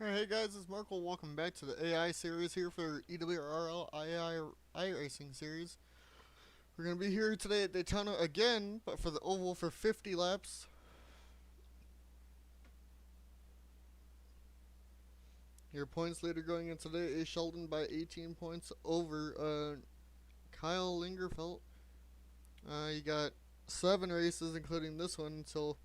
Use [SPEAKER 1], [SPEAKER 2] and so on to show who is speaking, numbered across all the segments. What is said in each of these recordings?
[SPEAKER 1] Alright, hey guys, it's Markel. Welcome back to the AI series here for EWRL iRacing series. We're going to be here today at Daytona again, but for the oval for 50 laps. Your points leader going in today is Sheldon by 18 points over Kyle Lingerfelt. You got 7 races, including this one, until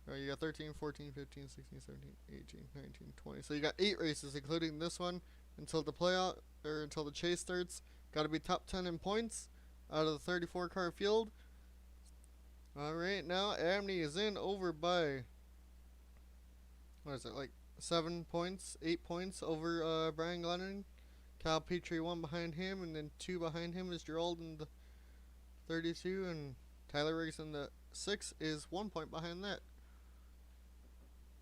[SPEAKER 1] you got 13, 14, 15, 16, 17, 18, 19, 20. So you got 8 races, including this one, until the playoff or until the chase starts. Got to be top 10 in points out of the 34 car field. All right, now Abney is in over by what is it, like 7 points, 8 points over Brian Glennon. Kyle Petrie 1 behind him, and then 2 behind him is Gerald in the 32, and Tyler Riggs in the 6 is 1 point behind that.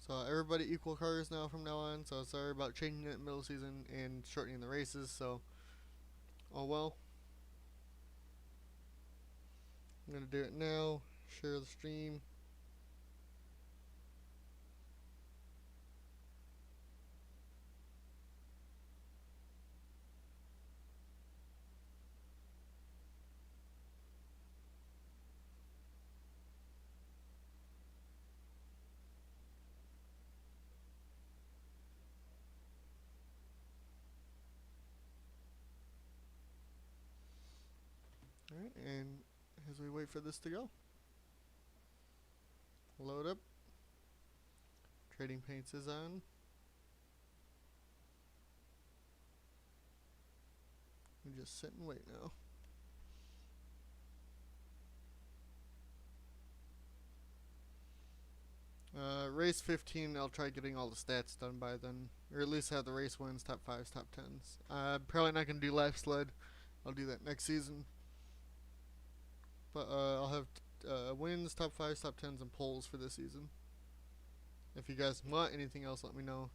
[SPEAKER 1] So everybody equal cars now from now on. So sorry about changing it in middle season and shortening the races. So, oh well. I'm gonna do it now. Share the stream. Alright, and as we wait for this to go, load up. Trading Paints is on. We just sit and wait now. Race 15, I'll try getting all the stats done by then, or at least have the race wins, top 5s, top 10s. Probably not going to do live sled. I'll do that next season. But I'll have wins, top 5s, top 10s, and polls for this season. If you guys want anything else, let me know.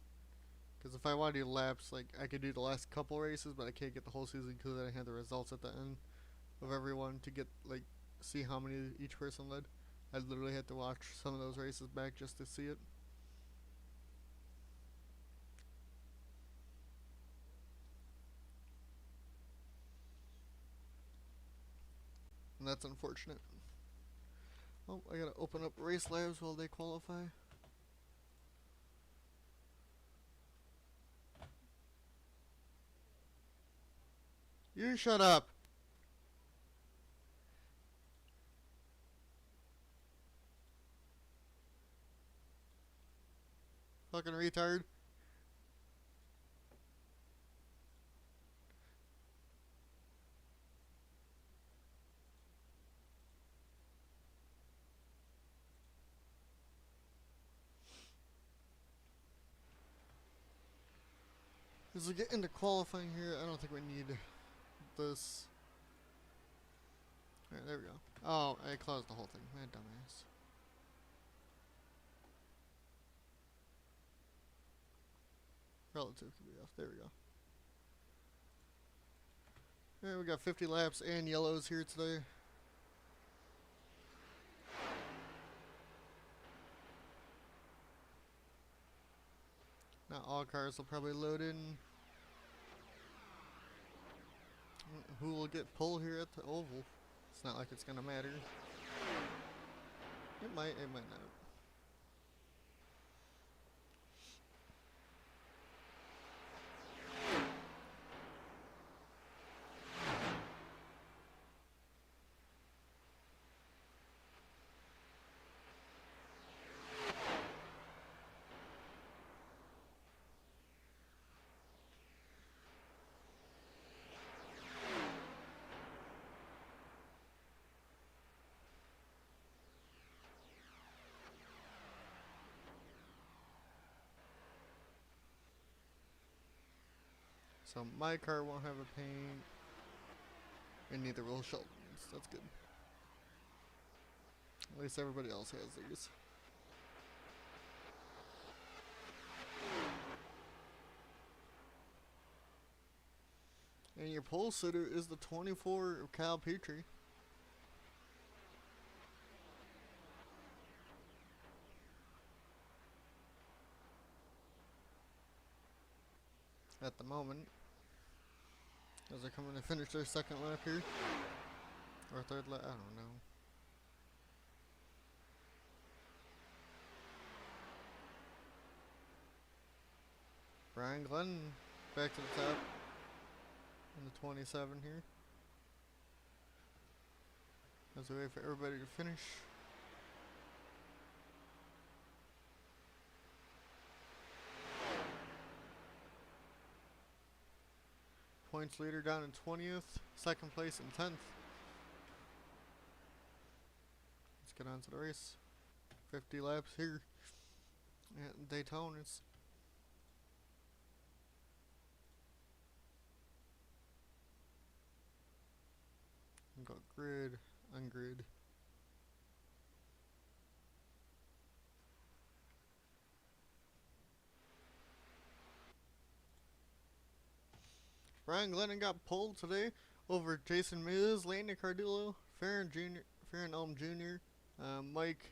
[SPEAKER 1] Because if I want to do laps, like I could do the last couple races, but I can't get the whole season because I didn't have the results at the end of everyone to get see how many each person led. I literally had to watch some of those races back just to see it. And that's unfortunate. Oh, I gotta open up race labs while they qualify. You shut up. Fucking retard. As we get into qualifying here, I don't think we need this. Alright, there we go. Oh, I closed the whole thing. Man, dumbass. Relative could be off. There we go. Alright, we got 50 laps and yellows here today. Not all cars will probably load in. Who will get pulled here at the oval? It's not like it's gonna matter. It might not. So my car won't have a paint, and neither will Sheldon's. That's good. At least everybody else has these. And your pole sitter is the 24 of Kyle Petrie. at the moment. As they're coming to finish their second lap here. Or third lap, I don't know. Brian Glennon back to the top in the 27 here. As we wait for everybody to finish. Points leader down in 20th, second place in 10th. Let's get on to the race. 50 laps here at Daytona. Got grid, ungrid. Brian Glennon got pulled today over Jason Miz, Landen Ciardullo, Faron Elam Jr, Mike,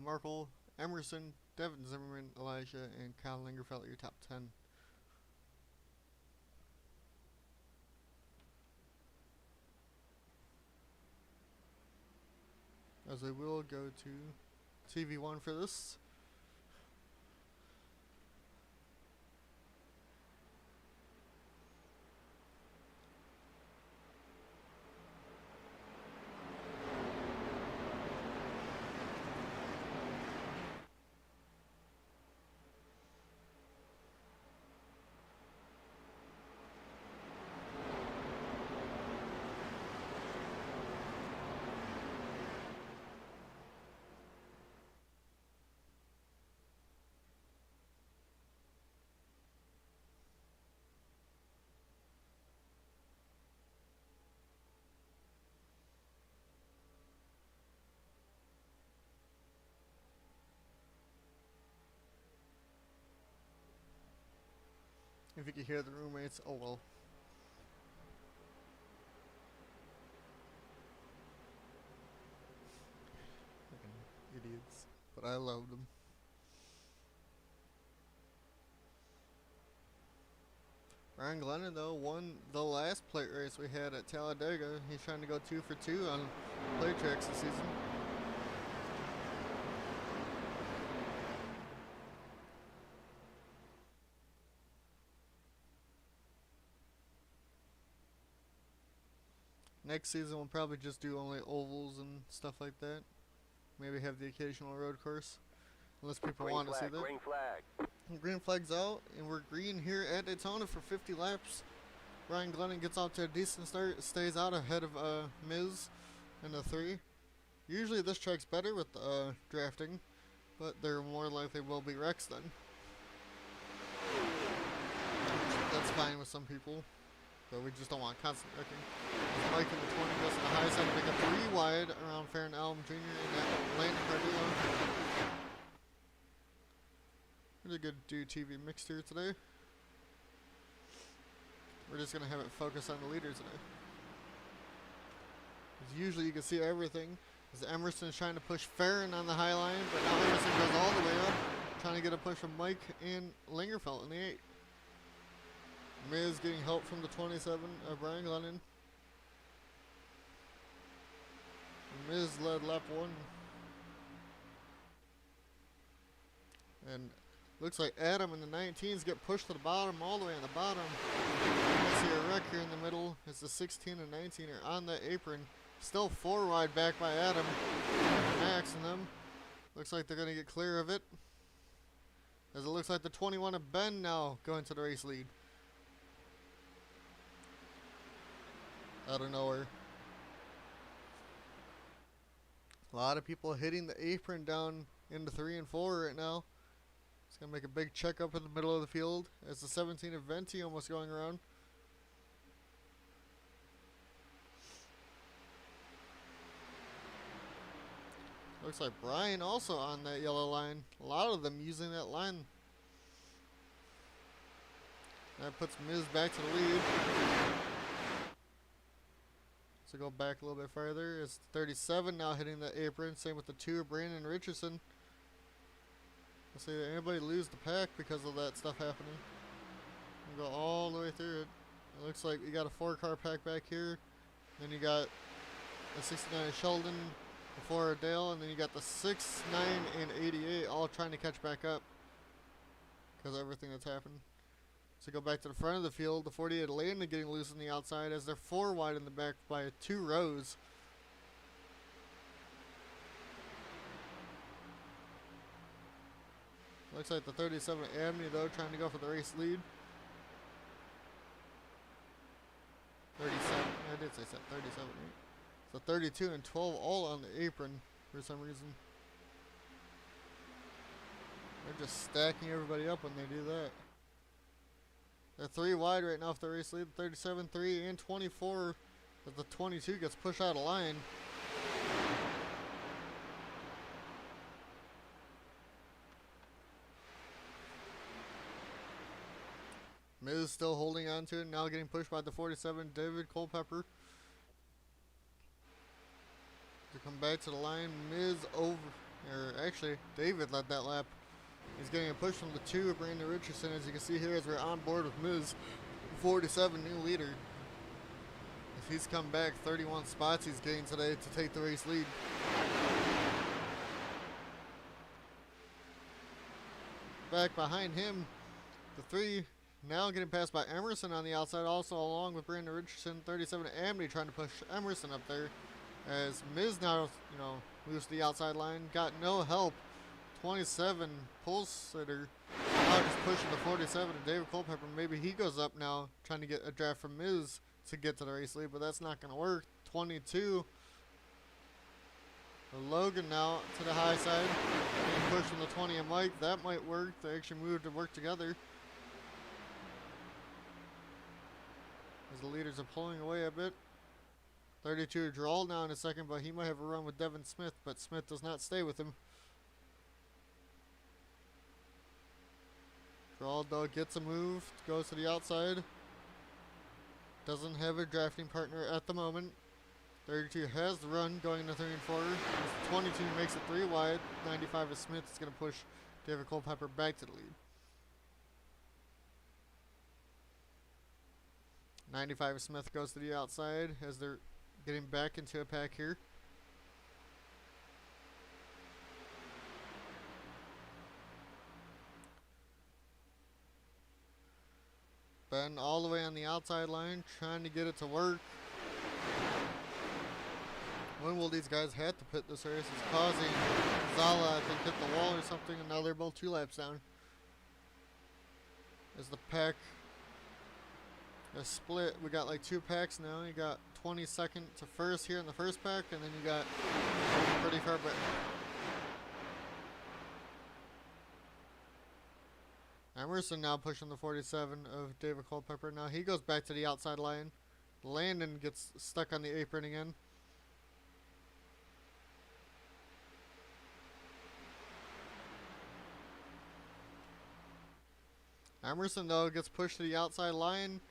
[SPEAKER 1] Markel, Emerson, Devin Zimmerman, Elijah, and Kyle Lingerfelt, your top 10. As we will go to TV1 for this. If you can hear the roommates, oh well. Fucking idiots. But I love them. Brian Glennon, though, won the last plate race we had at Talladega. He's trying to go 2 for 2 on plate tracks this season. Next season we'll probably just do only ovals and stuff like that. Maybe have the occasional road course. Unless people want to see that.
[SPEAKER 2] Green flag.
[SPEAKER 1] Green flag's out, and we're green here at Daytona for 50 laps. Brian Glennon gets out to a decent start, stays out ahead of Miz in the 3. Usually this track's better with drafting, but there more likely will be wrecks then. That's fine with some people. But we just don't want constant wrecking. Mike in the 20 goes to the high side to pick up 3 wide around Faron Elam Jr. and that Landen Ciardullo. Really good do TV mixed here today. We're just going to have it focus on the leader today. As usually you can see everything. As Emerson is trying to push Faron on the high line, but now Emerson goes all the way up, trying to get a push from Mike and Lingerfelt in the 8. Miz getting help from the 27 of Brian Glennon. Miz led lap 1. And looks like Adam and the 19s get pushed to the bottom, all the way on the bottom. You see a wreck here in the middle as the 16 and 19 are on the apron. Still 4 wide back by Adam. Max and them. Looks like they're going to get clear of it. As it looks like the 21 of Ben now going to the race lead. Out of nowhere. A lot of people hitting the apron down into 3 and 4 right now. It's going to make a big check up in the middle of the field as the 17 of Venti almost going around. Looks like Brian also on that yellow line. A lot of them using that line. That puts Miz back to the lead. So go back a little bit farther. It's 37 now hitting the apron. Same with the 2 of Brandon Ritchison. Let's see, did anybody lose the pack because of that stuff happening? Go all the way through it. It looks like you got a 4-car pack back here. Then you got the 69 Sheldon, the 4 Dale, and then you got the 6, 9, and 88 all trying to catch back up because of everything that's happened. So go back to the front of the field. The 48 Landen getting loose on the outside as they're 4 wide in the back by 2 rows. Looks like the 37 Abney though trying to go for the race lead. 37. I did say 37, right? So 32 and 12 all on the apron for some reason. They're just stacking everybody up when they do that. They're 3 wide right now for the race lead. 37, 3, and 24 as the 22 gets pushed out of line. Miz still holding on to it, now getting pushed by the 47, David Culpepper. To come back to the line, Miz over, or actually, David led that lap. He's getting a push from the 2 of Brandon Ritchison, as you can see here as we're on board with Miz. 47, new leader. If he's come back 31 spots he's gained today to take the race lead. Back behind him, the 3 now getting passed by Emerson on the outside, also along with Brandon Ritchison. 37 Abney trying to push Emerson up there. As Miz now, loose to the outside line, got no help. 27 pole sitter now just pushing the 47 and David Culpepper. Maybe he goes up now, trying to get a draft from Miz to get to the race lead, but that's not going to work. 22. Logan now to the high side, and pushing the 20 and Mike. That might work. They actually moved to work together. As the leaders are pulling away a bit. 32 draw now in a second, but he might have a run with Devin Smith, but Smith does not stay with him. Draw though gets a move, goes to the outside. Doesn't have a drafting partner at the moment. 32 has the run going into 3 and 4. 22 makes it 3 wide. 95 is Smith is going to push David Culpepper back to the lead. 95 Smith goes to the outside as they're getting back into a pack here. Ben all the way on the outside line, trying to get it to work. When will these guys have to pit this race? It's causing Szala, I think, hit the wall or something, and now they're both 2 laps down. As the pack is split, we got like 2 packs now. You got 22nd to first here in the first pack, and then you got pretty far back. Emerson now pushing the 47 of David Culpepper. Now he goes back to the outside line. Landen gets stuck on the apron again. Emerson though gets pushed to the outside line.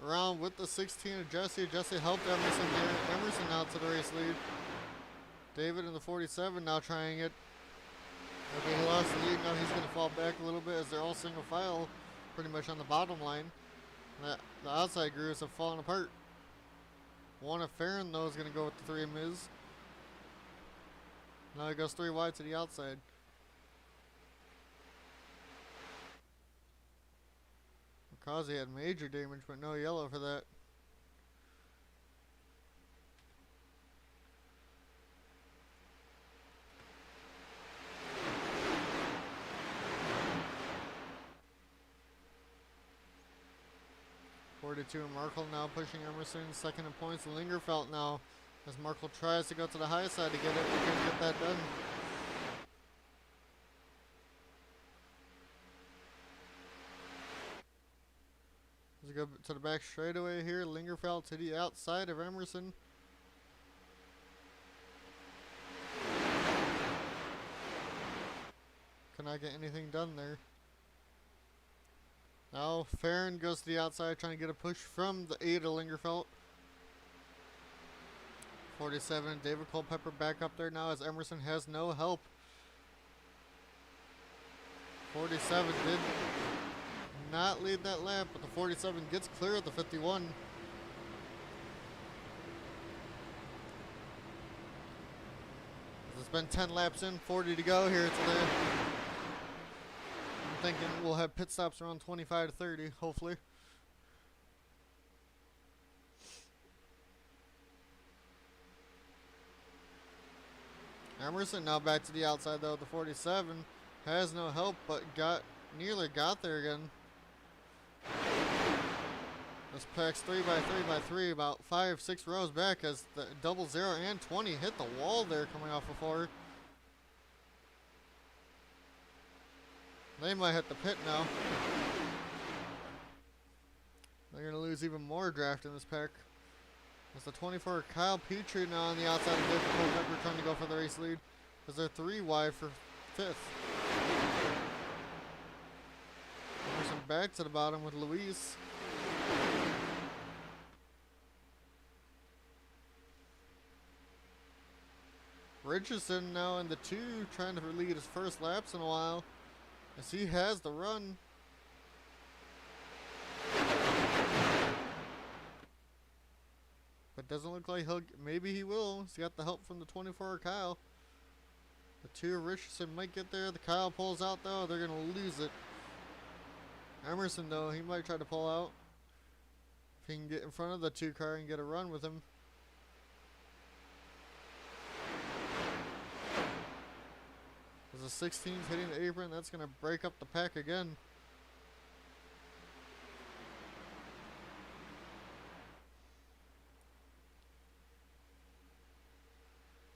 [SPEAKER 1] Around with the 16 of Jesse. Jesse helped Emerson there. Emerson now to the race lead. David in the 47 now trying it. Okay, he lost the lead. Now he's going to fall back a little bit as they're all single file pretty much on the bottom line. The outside grooves have fallen apart. One of Faron though is going to go with the 3 of Miz. Now he goes 3 wide to the outside. Causey had major damage, but no yellow for that. And Markel now pushing Emerson, 2nd in points. Lingerfelt now as Markel tries to go to the high side to get it. We can't get that done. As we go to the back straightaway here, Lingerfelt to the outside of Emerson. Cannot get anything done there. Now Faron goes to the outside trying to get a push from the 8 of Lingerfelt. 47, David Culpepper back up there now as Emerson has no help. 47 did not lead that lap, but the 47 gets clear at the 51. It's been 10 laps in, 40 to go here today. I'm thinking we'll have pit stops around 25 to 30, hopefully. Emerson now back to the outside though. The 47 has no help, but nearly got there again. This pack's 3x3x3, about 5-6 rows back as the 00 and 20 hit the wall there coming off of 4. They might hit the pit now. They're going to lose even more draft in this pack. It's the 24 Kyle Petrie now on the outside of David Parke trying to go for the race lead because they're 3 wide for 5th. Emerson back to the bottom with Luis. Ritchison now in the 2 trying to lead his first laps in a while as he has the run. But doesn't look like maybe he will. He's got the help from the 24 Kyle. The 2 Richardson might get there. The Kyle pulls out though. They're going to lose it. Emerson though, he might try to pull out. If he can get in front of the 2 car and get a run with him. As the 16's hitting the apron, that's going to break up the pack again.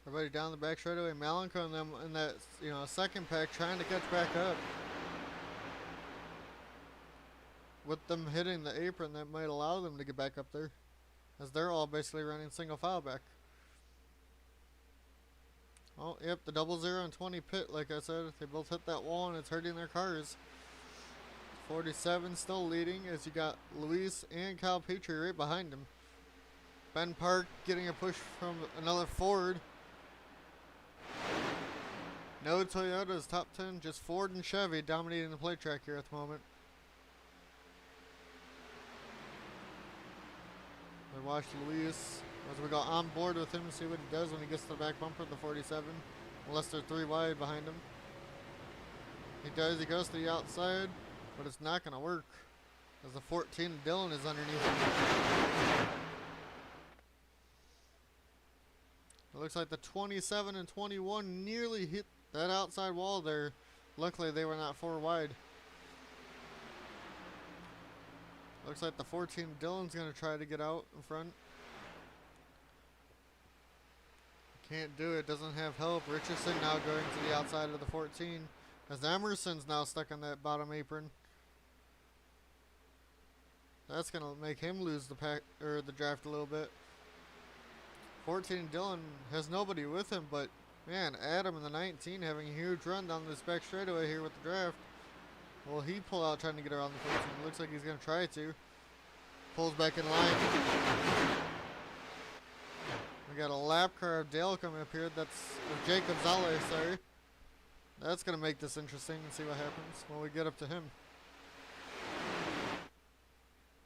[SPEAKER 1] Everybody down the back straightaway. Malenko and them in that second pack trying to catch back up. With them hitting the apron, that might allow them to get back up there, as they're all basically running single file back. Oh, yep, the 00 and 20 pit, like I said. They both hit that wall and it's hurting their cars. 47 still leading as you got Luis and Kyle Petrie right behind him. Ben Parke getting a push from another Ford. No Toyotas top 10, just Ford and Chevy dominating the plate track here at the moment. We watch Luis as we go on board with him and see what he does when he gets to the back bumper of the 47. Unless they're 3 wide behind him. He does, he goes to the outside, but it's not going to work as the 14 Dylan is underneath him. It looks like the 27 and 21 nearly hit that outside wall there. Luckily they were not 4 wide. Looks like the 14 Dylan's going to try to get out in front. Can't do it, doesn't have help. Richardson now going to the outside of the 14 as Emerson's now stuck on that bottom apron. That's going to make him lose the pack or the draft a little bit. 14 Dylan has nobody with him, but man, Adam in the 19 having a huge run down this back straightaway here with the draft. Will he pull out trying to get around the 14? Looks like he's going to try to. Pulls back in line. We got a lap car of Dale coming up here. That's Jacob Szala, sorry. That's going to make this interesting and see what happens when we get up to him.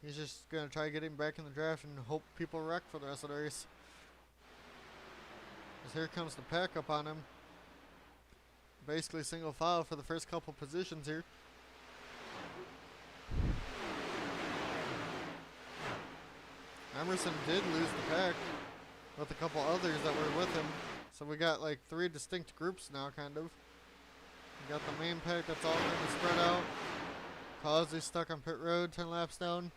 [SPEAKER 1] He's just going to try getting back in the draft and hope people wreck for the rest of the race. As here comes the pack up on him. Basically single file for the first couple positions here. Emerson did lose the pack with a couple others that were with him. So we got like 3 distinct groups now, kind of. We got the main pack that's all kind of spread out. Causey stuck on pit road, 10 laps down.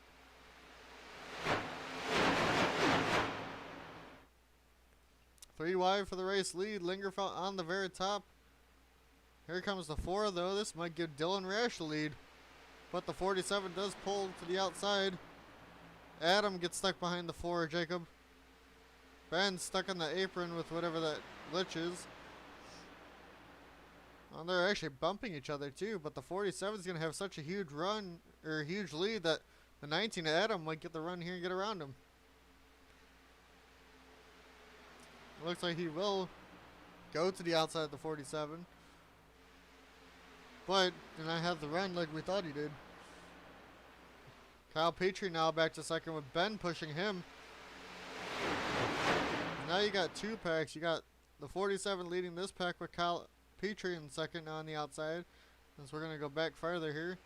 [SPEAKER 1] Three wide for the race lead. Lingerfelt on the very top. Here comes the 4 though. This might give Dylan Rash the lead. But the 47 does pull to the outside. Adam gets stuck behind the 4, Jacob. Ben's stuck on the apron with whatever that glitch is. Oh, they're actually bumping each other too, but the 47 is going to have such a huge run, or a huge lead, that the 19 Adam might get the run here and get around him. It looks like he will go to the outside of the 47. But did not have the run like we thought he did. Kyle Petrie now back to second with Ben pushing him. Now you got two packs. You got the 47 leading this pack with Kyle Petrie in second now on the outside. Since we're going to go back farther here.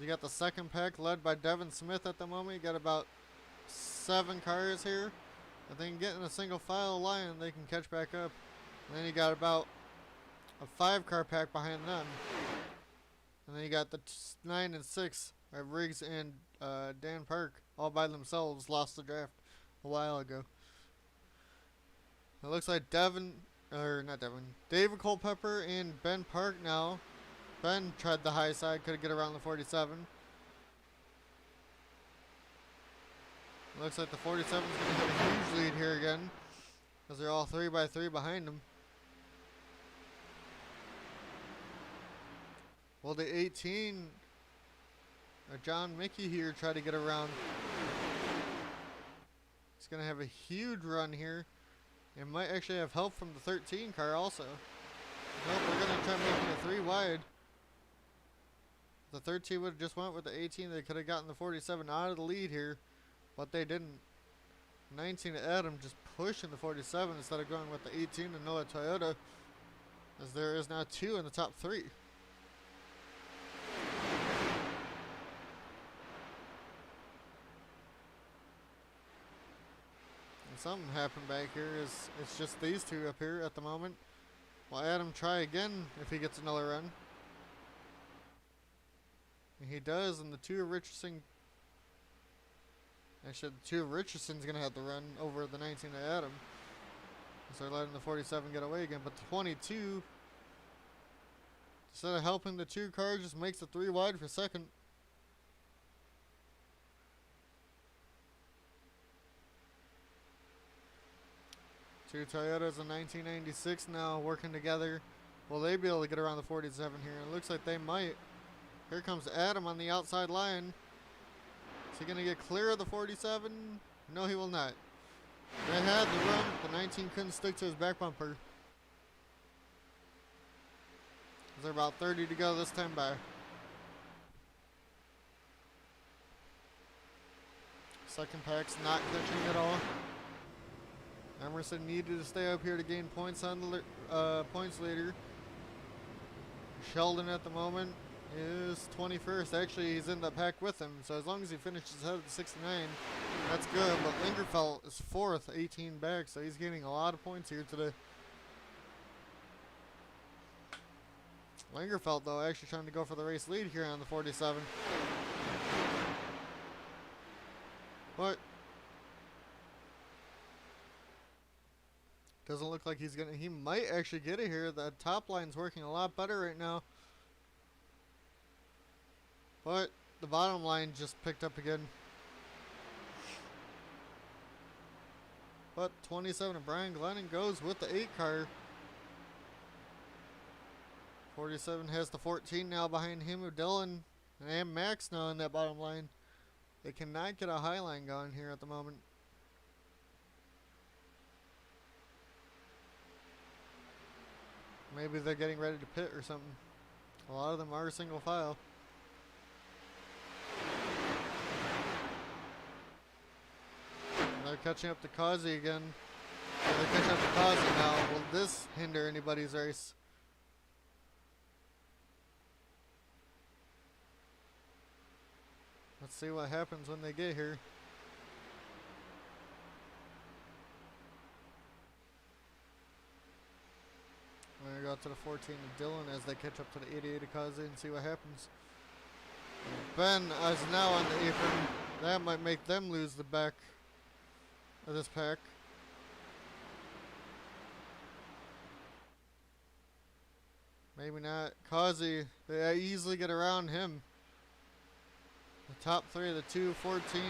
[SPEAKER 1] You got the second pack led by Devin Smith at the moment. You got about 7 cars here. If they can get in a single file line, they can catch back up. And then you got about a 5-car pack behind them. And then you got the 9 and 6 of Riggs and Dan Parke all by themselves. Lost the draft a while ago. It looks like David Culpepper and Ben Parke now. Ben tried the high side, couldn't get around the 47. Looks like the 47 is going to have a huge lead here again, because they're all 3x3 behind him. Well, the 18, Jon Mickey here, try to get around. He's going to have a huge run here, and might actually have help from the 13 car also. Nope, we're going to try making it 3 wide. The 13 would have just went with the 18. They could have gotten the 47 out of the lead here, but they didn't. 19 to Adam just pushing the 47 instead of going with the 18 to Noah Toyota, as there is now 2 in the top 3. And something happened back here. It's just these two up here at the moment. Will Adam try again if he gets another run? And he does, and the 2 of Richardson. Actually, the 2 of Richardson's going to have to run over the 19 to Adam. So they're letting the 47 get away again. But the 22, instead of helping the 2 cars, just makes the 3 wide for second. Two Toyotas in 1996 now working together. Will they be able to get around the 47 here? It looks like they might. Here comes Adam on the outside line. Is he going to get clear of the 47? No, he will not. They had the run. The 19 couldn't stick to his back bumper. They're about 30 to go this time by. Second pack's not catching at all. Emerson needed to stay up here to gain points on the points leader. Sheldon at the moment is 21st. Actually, he's in the pack with him, so as long as he finishes ahead of the 69, that's good. But Lingerfelt is 4th, 18 back, so he's getting a lot of points here today. Lingerfelt, though, actually trying to go for the race lead here on the 47. But doesn't look like he's gonna. He might actually get it here. The top line's working a lot better right now. But the bottom line just picked up again. But 27 of Brian Glennon goes with the 8 car. 47 has the 14 now behind him with Dylan and Max now in that bottom line. They cannot get a high line going here at the moment. Maybe they're getting ready to pit or something. A lot of them are single file. They're catching up to Causey again. They're catching up to Causey now. Will this hinder anybody's race? Let's see what happens when they get here. We're going to go up to the 14 of Dylan as they catch up to the 88 of Causey and see what happens. Ben is now on the apron. That might make them lose the back of this pack. Maybe not. Causey, they easily get around him. The top 3 of the 2, 14,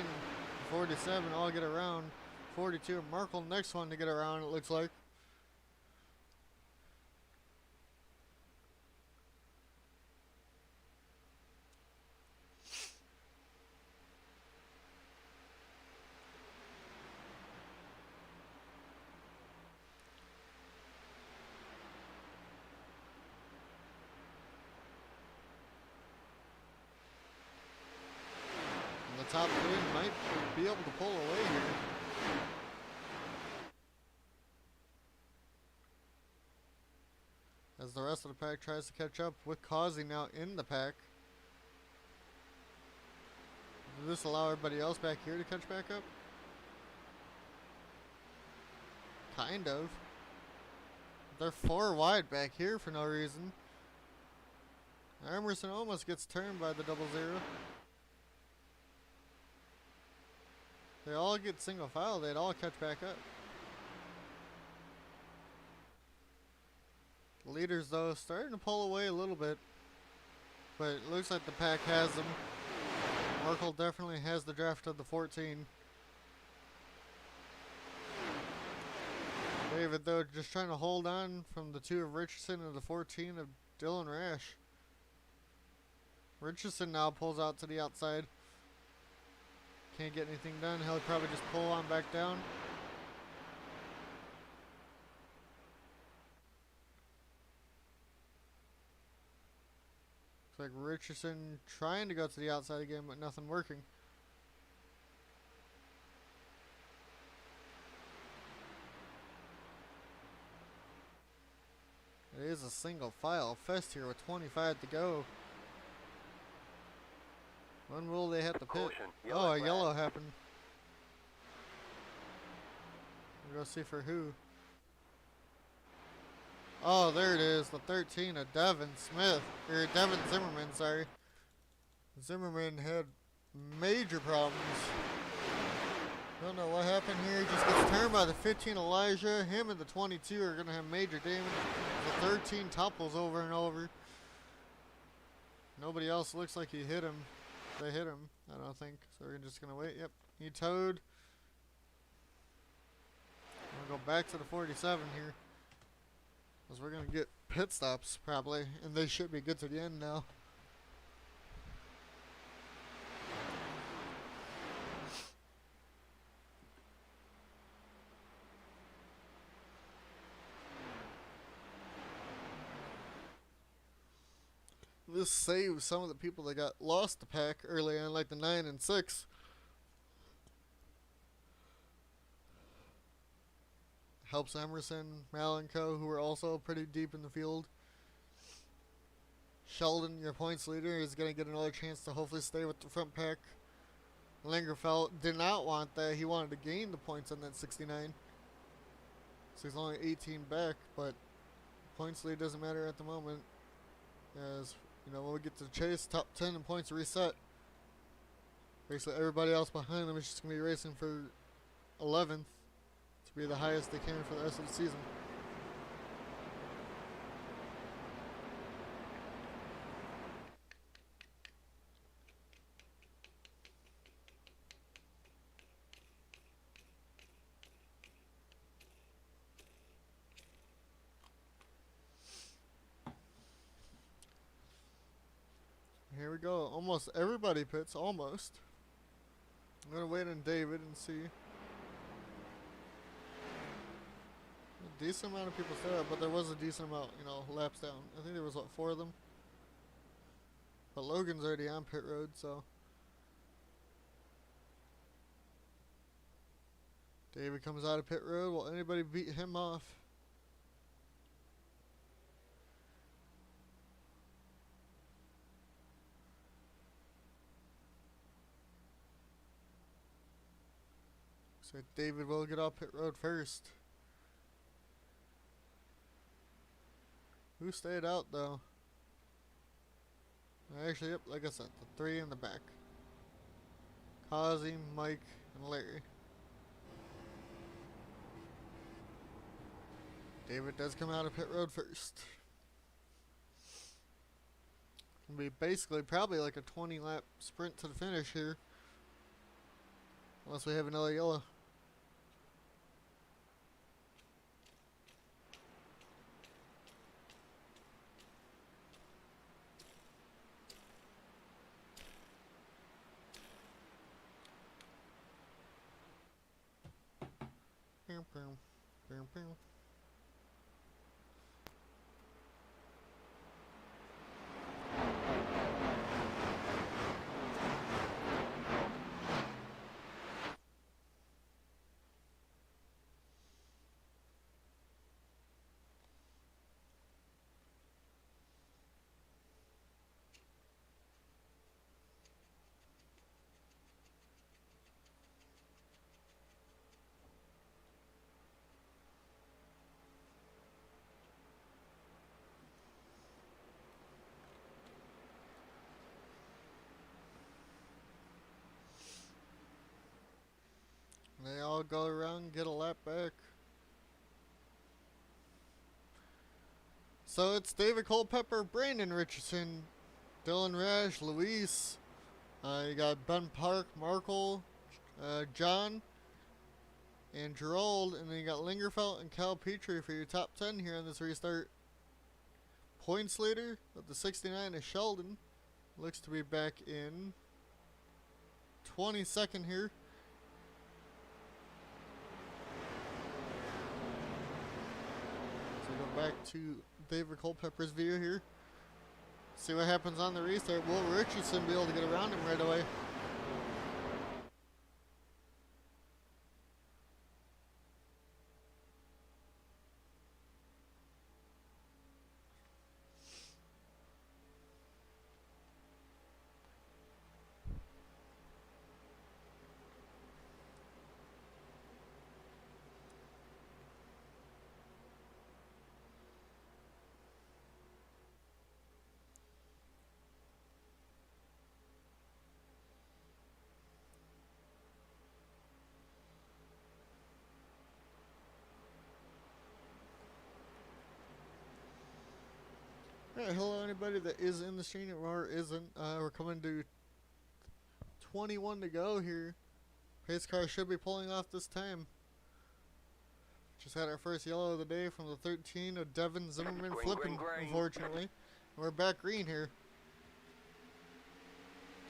[SPEAKER 1] 47 all get around. 42, Markel next one to get around, it looks like. top 10 might be able to pull away here. As the rest of the pack tries to catch up with Causey now in the pack. Does this allow everybody else back here to catch back up? Kind of. They're 4 wide back here for no reason. Emerson almost gets turned by the 0-0. They all get single file, they'd all catch back up. The leaders though starting to pull away a little bit. But it looks like the pack has them. Markel definitely has the draft of the 14. David though just trying to hold on from the 2 of Ritchison and the 14 of Dylan Rash. Ritchison now pulls out to the outside. Can't get anything done. He'll probably just pull on back down. Looks like Ritchison trying to go to the outside again, but nothing working. It is a single file fest here with 25 to go. When will they hit the pit? Oh, a yellow happened. We'll go see for who. Oh, there it is. The 13 of Devin Smith. Or Devin Zimmerman, sorry. Zimmerman had major problems. Don't know what happened here. He just gets turned by the 15 Elijah. Him and the 22 are going to have major damage. The 13 topples over and over. Nobody else looks like he hit him. They hit him, I don't think. So we're just going to wait. Yep, he towed. We'll go back to the 47 here. Because we're going to get pit stops, probably. And they should be good to the end now. This saves some of the people that got lost the pack early on, like the 9 and 6. Helps Emerson, Malenko, who are also pretty deep in the field. Sheldon, your points leader, is going to get another chance to hopefully stay with the front pack. Lingerfelt did not want that. He wanted to gain the points on that 69. So he's only 18 back, but points lead doesn't matter at the moment. As you know, when we get to the chase, top 10 and points reset. Basically, everybody else behind them is just going to be racing for 11th to be the highest they can for the rest of the season. Here we go. Almost everybody pits. Almost. I'm going to wait on David and see. A decent amount of people started, but there was a decent amount, you know, laps down. I think there was, what, 4 of them? But Logan's already on pit road, so. David comes out of pit road. Will anybody beat him off? So David will get off pit road first. Who stayed out though? Actually, yep, like I said, the 3 in the back. Causey, Mike, and Larry. David does come out of pit road first. It'll be basically probably like a 20 lap sprint to the finish here. Unless we have another yellow. all go around and get a lap back. So it's David Culpepper, Brandon Ritchison, Dylan Rash, Luis. You got Ben Parke, Markel, John, and Gerald. And then you got Lingerfelt and Kyle Petrie for your top 10 here on this restart. Points leader of the 69 is Sheldon. Looks to be back in 22nd here. So go back to David Culpepper's view here. See what happens on the restart. Will Richardson be able to get around him right away? Alright, hello anybody that is in the stream or isn't. We're coming to 21 to go here. Pace car should be pulling off this time. Just had our first yellow of the day from the 13 of Devin Zimmerman flipping, unfortunately. And we're back green here.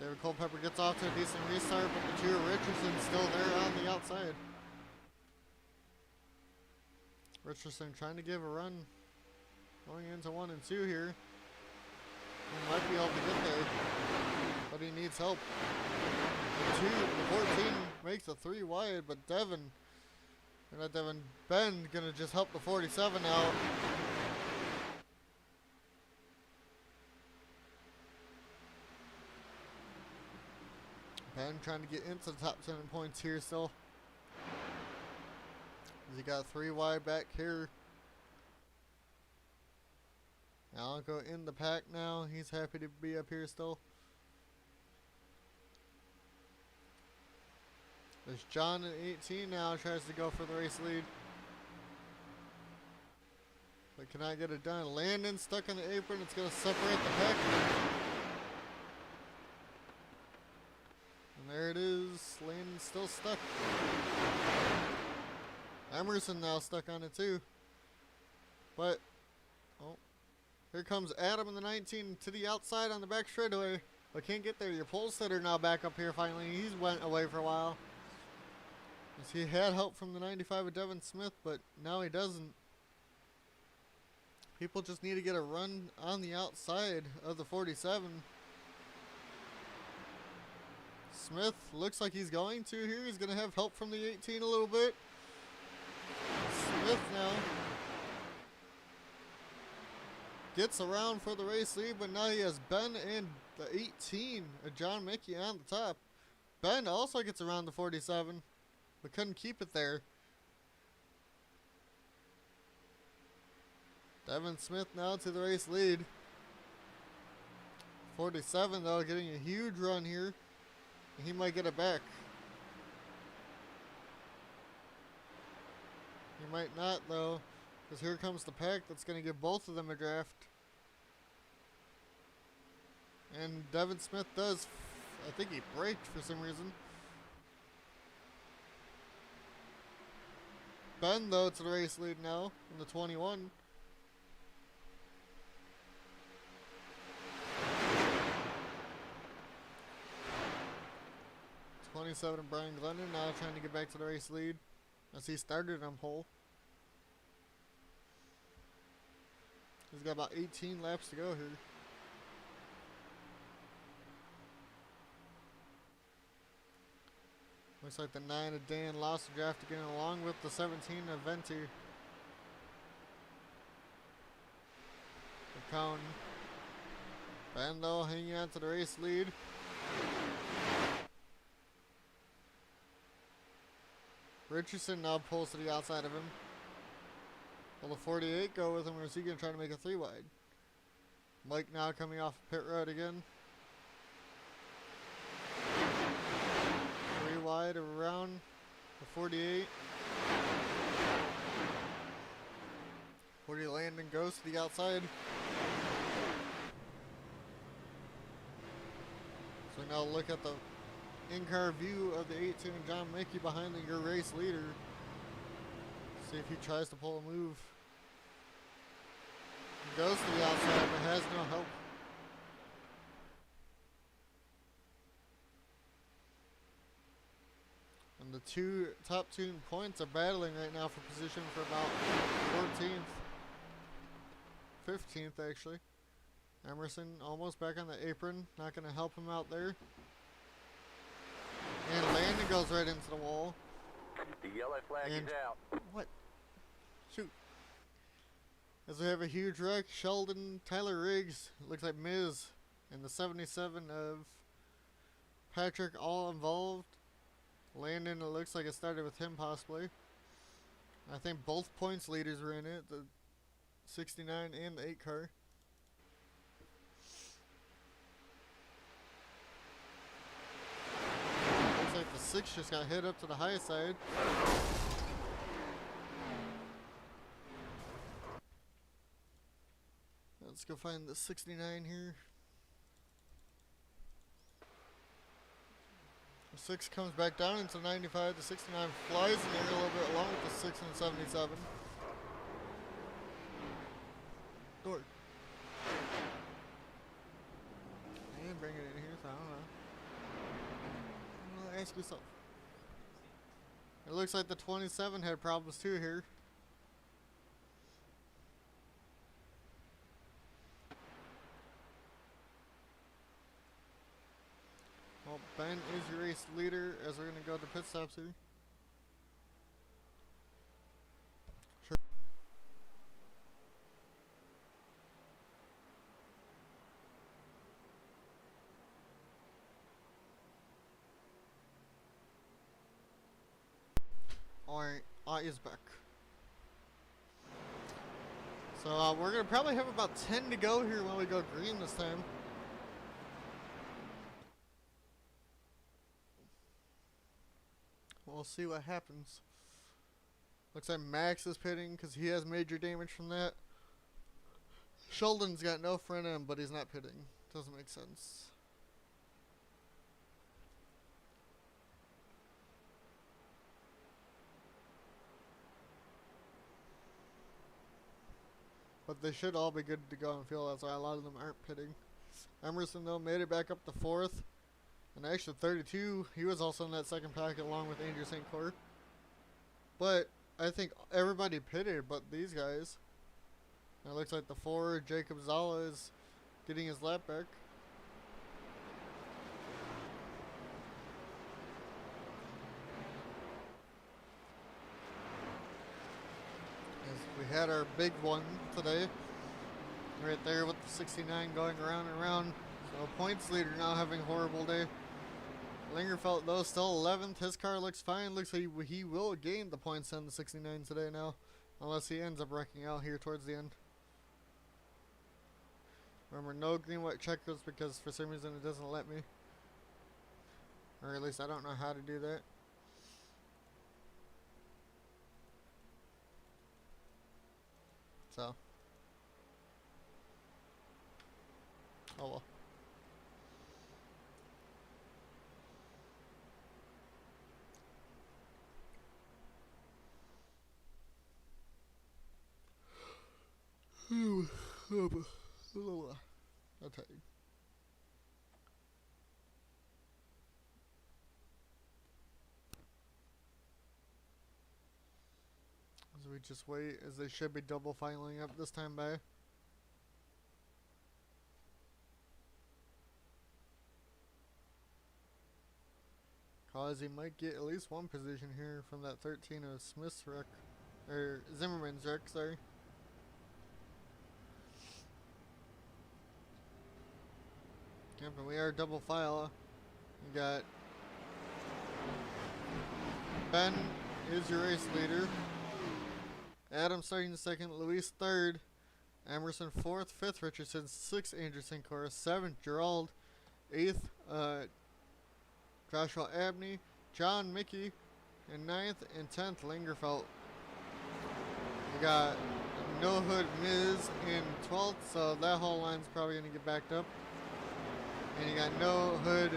[SPEAKER 1] David Culpepper gets off to a decent restart, but the two of Richardson still there on the outside. Richardson trying to give a run. Going into 1 and 2 here. He might be able to get there, but he needs help. The 14 makes a 3 wide, but Devin, or not Devin, Ben gonna just help the 47 out. Ben trying to get into the top 10 points here still. He got 3 wide back here. I'll go in the pack now. He's happy to be up here still. There's John at 18 now. Tries to go for the race lead. But cannot get it done. Landen stuck in the apron. It's going to separate the pack. And there it is. Landen still stuck. Emerson now stuck on it too. But, oh. Here comes Adam in the 19 to the outside on the back straightaway. But can't get there. Your pole sitter now back up here finally. He's went away for a while. As he had help from the 95 of Devin Smith, but now he doesn't. People just need to get a run on the outside of the 47. Smith looks like he's going to here. He's going to have help from the 18 a little bit. Smith now gets around for the race lead, but now he has Ben and the 18, Jon Mickey on the top. Ben also gets around the 47, but couldn't keep it there. Devin Smith now to the race lead. 47 though, getting a huge run here. He might get it back. He might not though, because here comes the pack that's going to give both of them a draft. And Devin Smith does, I think he braked for some reason. Ben though to the race lead now in the 21. Brian Glennon now trying to get back to the race lead as he started on pole. He's got about 18 laps to go here. Looks like the 9 of Dan lost the draft again along with the 17 of Venti. The Coen. Ben though hanging on to the race lead. Richardson now pulls to the outside of him. Will the 48 go with him, or is he going to try to make a 3 wide? Mike now coming off pit road again. 3 wide around The 48. 40 Landen goes to the outside. So now look at the in-car view of the 18 Jon Mickey behind your race leader. See if he tries to pull a move. He goes to the outside but has no help. And the top two points are battling right now for position for about 14th. 15th actually. Emerson almost back on the apron. Not going to help him out there. And Landen goes right into the wall.
[SPEAKER 2] The yellow flag is out.
[SPEAKER 1] What? Shoot. As we have a huge wreck, Sheldon, Tyler Riggs, looks like Miz, and the 77 of Patrick all involved. Landen, it looks like it started with him possibly. I think both points leaders were in it, the 69 and the 8 car. Looks like the 6 just got hit up to the high side. Let's go find the 69 here. The 6 comes back down into 95. The 69 flies in the air a little bit along with the 6 and 77. Door. I didn't bring it in here, so I don't know. Well, ask yourself. It looks like the 27 had problems too here. Well, Ben is your race leader as we're going to go to pit stops here. Sure. Alright, I is back. So we're going to probably have about 10 to go here when we go green this time. We'll see what happens. Looks like Max is pitting because he has major damage from that. Sheldon's got no front end, but he's not pitting. Doesn't make sense. But they should all be good to go in field. That's why a lot of them aren't pitting. Emerson, though, made it back up to 4th. And actually 32, he was also in that second packet along with Andrew St. Clair. But I think everybody pitted but these guys. And it looks like the 4, Jacob Szala, is getting his lap back. As we had our big one today. Right there with the 69 going around and around. So points leader now having a horrible day. Lingerfelt though still 11th. His car looks fine. Looks like he will gain the points on the 69 today now. Unless he ends up wrecking out here towards the end. Remember, no green white checkers because for some reason it doesn't let me. Or at least I don't know how to do that. So. Oh well. I'll tell you. So we just wait as they should be double filing up this time by. Causey might get at least one position here from that 13 of Smith's wreck. Or Zimmerman's wreck, sorry. Yep, and we are double file. We got Ben is your race leader. Adam starting second, Luis third, Emerson fourth, fifth Richardson, sixth Andrew St. Clair, seventh Gerald, eighth Jousha Abney, Jon Mickey, in 9th, and 10th, Lingerfelt. We got No Hood Miz in 12th, so that whole line's probably going to get backed up. And you got No Hood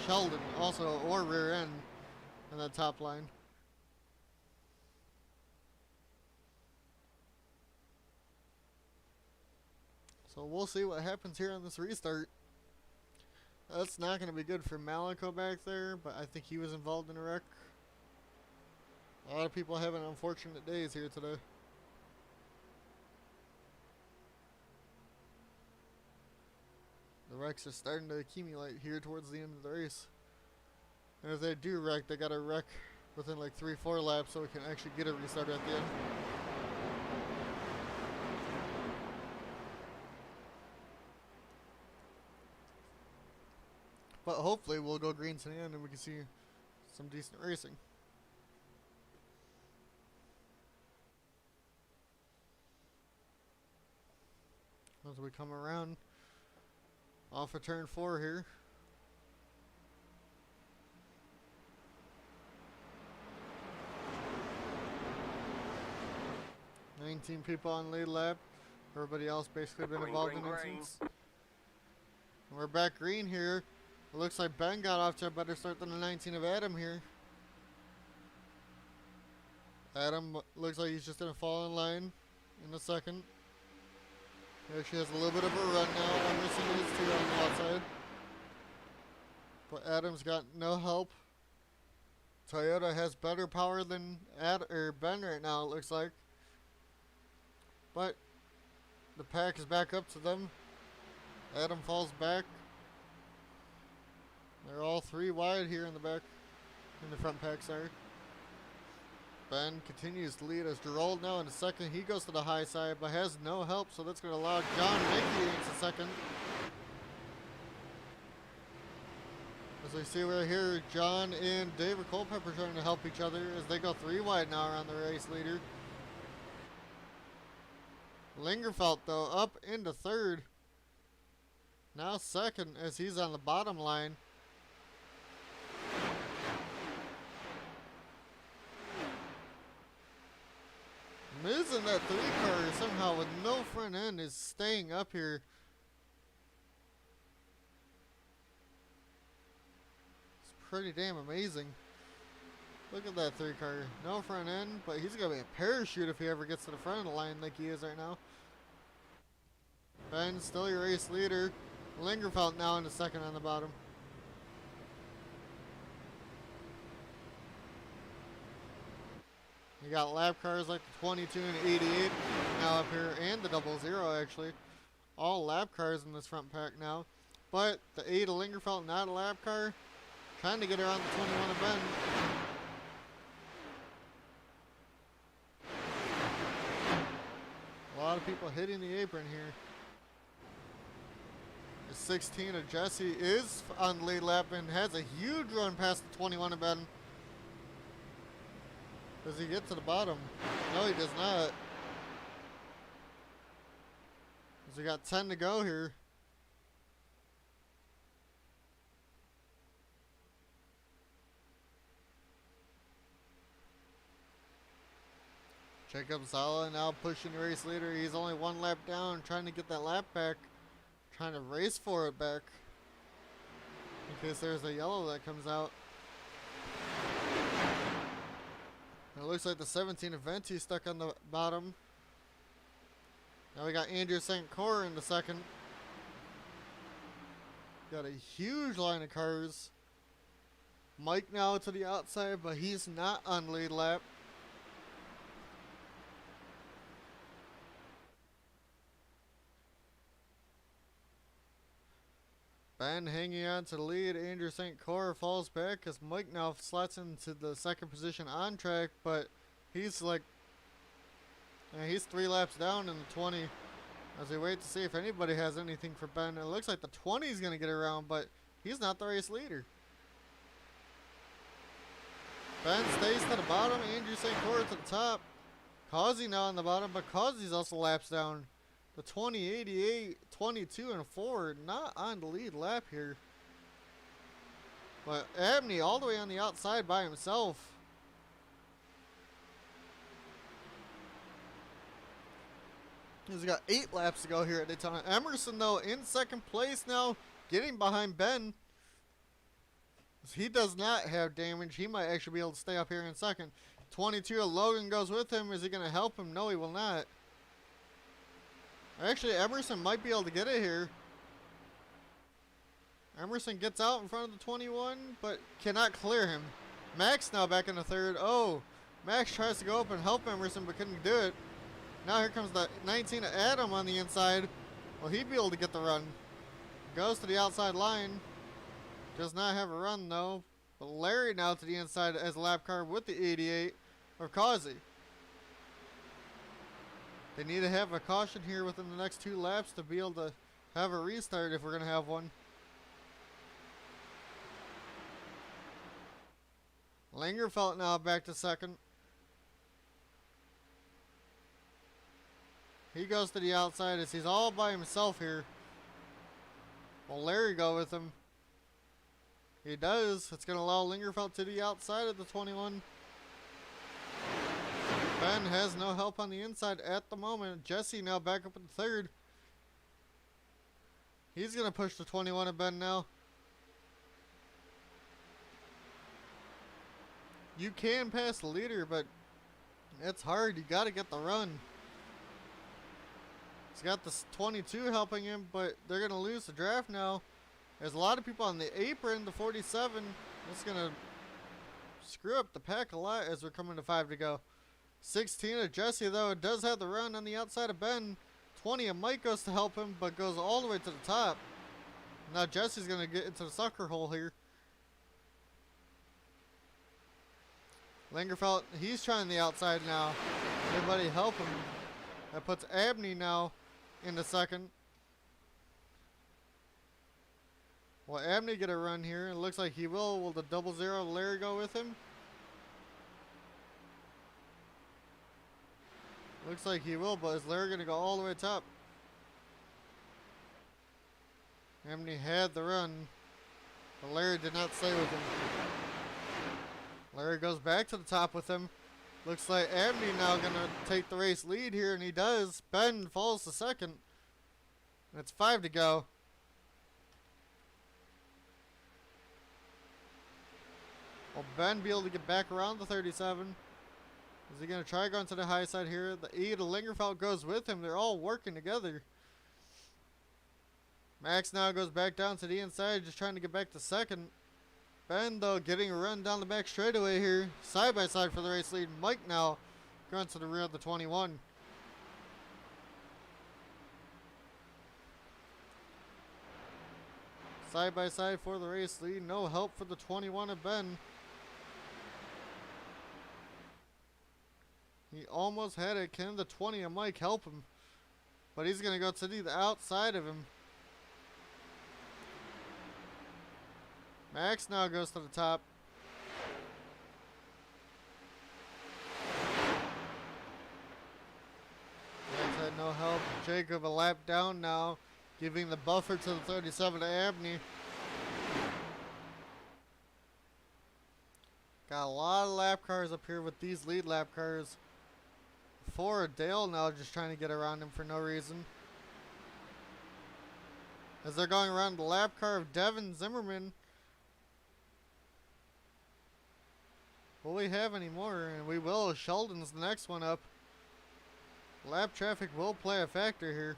[SPEAKER 1] Sheldon also, or rear end on that top line. So we'll see what happens here on this restart. That's not going to be good for Malico back there, but I think he was involved in a wreck. A lot of people having unfortunate days here today. The wrecks are starting to accumulate here towards the end of the race. And if they do wreck, they got to wreck within like 3-4 laps so we can actually get a restart at the end. But hopefully we'll go green to the end and we can see some decent racing. As we come around off of turn 4 here. $19 people on lead lap. Everybody else basically been involved in incidents. We're back green here. It looks like Ben got off to a better start than the 19 of Adam here. Adam looks like he's just going to fall in line in a second. He actually has a little bit of a run now. Emerson is too on the outside. But Adam's got no help. Toyota has better power than Ben right now, it looks like. But the pack is back up to them. Adam falls back. They're all 3 wide here in the back. In the front pack, sorry. Ben continues to lead as Gerald now in a second. He goes to the high side but has no help, so that's going to allow Jon Mickey into second. As we see right here, John and David Culpepper trying to help each other as they go 3 wide now around the race leader. Lingerfelt though up into 3rd. Now second as he's on the bottom line. Miz in that 3 car somehow with no front end is staying up here. It's pretty damn amazing. Look at that 3 car. No front end, but he's going to be a parachute if he ever gets to the front of the line like he is right now. Ben still your race leader. Lingerfelt now in the second on the bottom. You got lap cars like the 22 and 88 now up here, and the 00 actually. All lap cars in this front pack now. But the 8 of Lingerfelt not a lap car. Trying to get around the 21 of Ben. A lot of people hitting the apron here. The 16 of Jesse is on the lead lap and has a huge run past the 21 of Ben. Does he get to the bottom? No, he does not. So we got 10 to go here. Jacob Szala now pushing the race leader. He's only 1 lap down, trying to get that lap back. Trying to race for it back. In case there's a yellow that comes out. It looks like the 17 of Venti stuck on the bottom. Now we got Andrew St. Cor in the second. Got a huge line of cars. Mike now to the outside, but he's not on lead lap. Ben hanging on to the lead. Andrew St. Cor falls back as Mike now slots into the second position on track, but he's like, he's 3 laps down in the 20 as we wait to see if anybody has anything for Ben. It looks like the 20 is going to get around, but he's not the race leader. Ben stays to the bottom. Andrew St. Cor to the top. Causey now on the bottom, but Causey's also laps down. The 20, 88, 22, and 4 not on the lead lap here. But Abney all the way on the outside by himself. He's got 8 laps to go here at Daytona. Emerson, though, in second place now, getting behind Ben. He does not have damage. He might actually be able to stay up here in second. 22, Logan goes with him. Is he going to help him? No, he will not. Actually, Emerson might be able to get it here. Emerson gets out in front of the 21, but cannot clear him. Max now back in the third. Oh, Max tries to go up and help Emerson, but couldn't do it. Now here comes the 19 Adam on the inside. Will he be able to get the run? Goes to the outside line. Does not have a run though. But Larry now to the inside as a lap car with the 88 of Causey. They need to have a caution here within the next 2 laps to be able to have a restart if we're going to have one. Lingerfelt now back to second. He goes to the outside as he's all by himself here. Will Larry go with him? He does. It's going to allow Lingerfelt to the outside of the 21. Ben has no help on the inside at the moment. Jesse now back up in third. He's going to push the 21 of Ben now. You can pass the leader, but it's hard. You got to get the run. He's got the 22 helping him, but they're going to lose the draft now. There's a lot of people on the apron, the 47. That's going to screw up the pack a lot as we're coming to 5 to go. 16 of Jesse, though, does have the run on the outside of Ben. 20 of Mike goes to help him, but goes all the way to the top. Now Jesse's going to get into the sucker hole here. Lingerfelt, he's trying the outside now. Everybody help him. That puts Abney now into second. Will Abney get a run here? It looks like he will. Will the 00 Larry go with him? Looks like he will, but is Larry going to go all the way top? Abney had the run, but Larry did not stay with him. Larry goes back to the top with him. Looks like Abney now going to take the race lead here, and he does. Ben falls to second. And it's 5 to go. Will Ben be able to get back around the 37? Is he going to try going to the high side here? The E to Lingerfelt goes with him. They're all working together. Max now goes back down to the inside, just trying to get back to second. Ben, though, getting a run down the back straightaway here. Side by side for the race lead. Mike now going to the rear of the 21. Side by side for the race lead. No help for the 21 of Ben. He almost had it. Can the 20 of Mike help him? But he's going to go to the outside of him. Max now goes to the top. Max had no help. Jacob a lap down now, giving the buffer to the 37 to Abney. Got a lot of lap cars up here with these lead lap cars. 4 Dale now just trying to get around him for no reason. As they're going around the lap car of Devin Zimmerman. Will we have any more? And we will. Sheldon's the next one up. Lap traffic will play a factor here.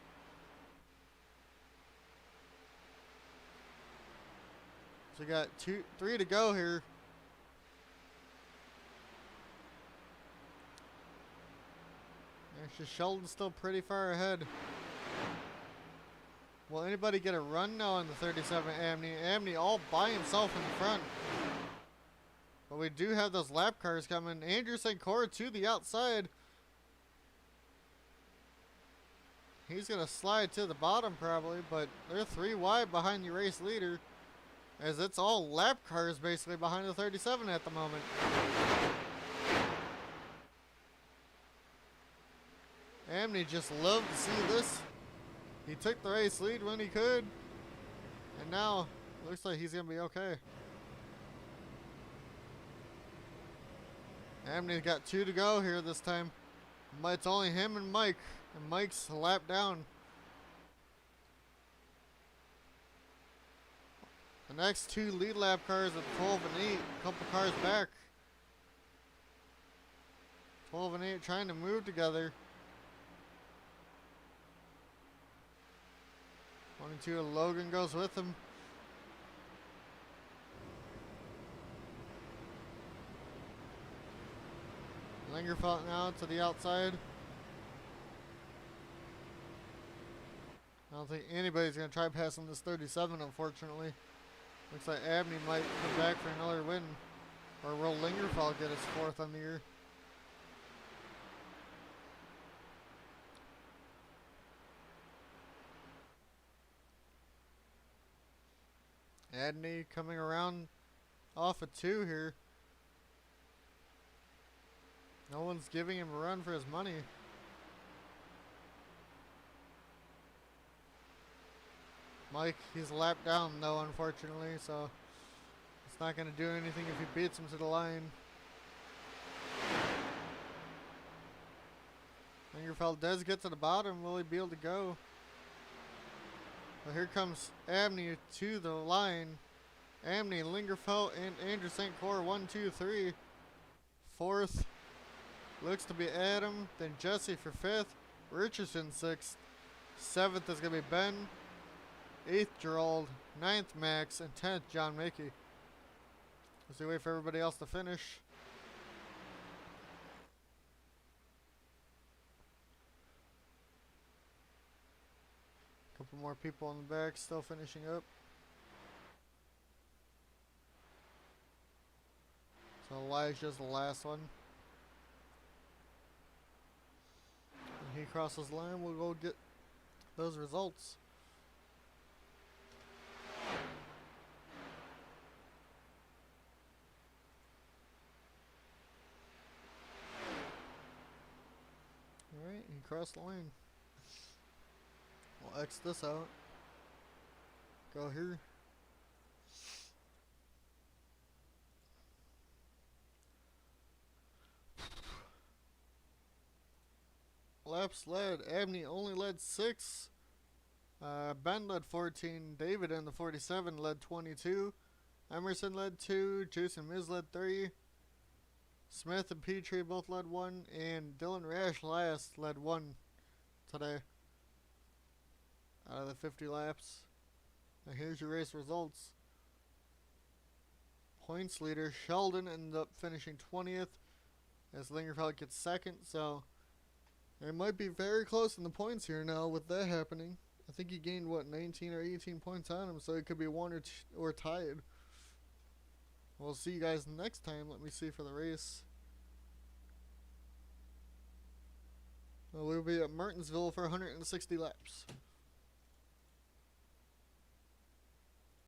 [SPEAKER 1] So we got 3 to go here. Actually, Sheldon's still pretty far ahead. Will anybody get a run now on the 37 Abney? Abney all by himself in the front. But we do have those lap cars coming. Andrew St. Cora to the outside. He's going to slide to the bottom probably, but they're 3 wide behind the race leader. As it's all lap cars basically behind the 37 at the moment. Abney just loved to see this. He took the race lead when he could. And now, looks like he's going to be okay. Abney's got 2 to go here this time. It's only him and Mike. And Mike's a lap down. The next two lead lap cars at 12 and 8, a couple cars back. 12 and 8 trying to move together. 22, Logan goes with him. Lingerfelt now to the outside. I don't think anybody's going to try passing this 37, unfortunately. Looks like Abney might come back for another win. Or will Lingerfelt get his fourth on the year? Abney coming around off of 2 here. No one's giving him a run for his money. Mike, he's lapped down though, unfortunately, so it's not going to do anything if he beats him to the line. Lingerfelt does get to the bottom. Will he be able to go? Well, here comes Abney to the line. Abney, Lingerfelt, and Andrew St. Clair, 1, 2, 3. Fourth looks to be Adam, then Jesse for 5th, Ritchison 6th. 7th is going to be Ben. 8th, Gerald. 9th, Max. And 10th, Jon Mickey. As we wait for everybody else to finish. Couple more people in the back still finishing up. So Elijah's the last one. When he crosses the line, we'll go get those results. Alright, he crossed the line. We'll X this out. Go here. Laps led. Abney only led 6. Ben led 14. David in the 47 led 22. Emerson led 2. Jason Miz led 3. Smith and Petrie both led 1. And Dylan Rash last led 1 today. Out of the 50 laps. Now here's your race results. Points leader Sheldon ended up finishing 20th. As Lingerfelt gets 2nd. So it might be very close in the points here now with that happening. I think he gained, what, 19 or 18 points on him, so it could be 1 or tied. We'll see you guys next time. Let me see for the race. We'll be at Martinsville for 160 laps.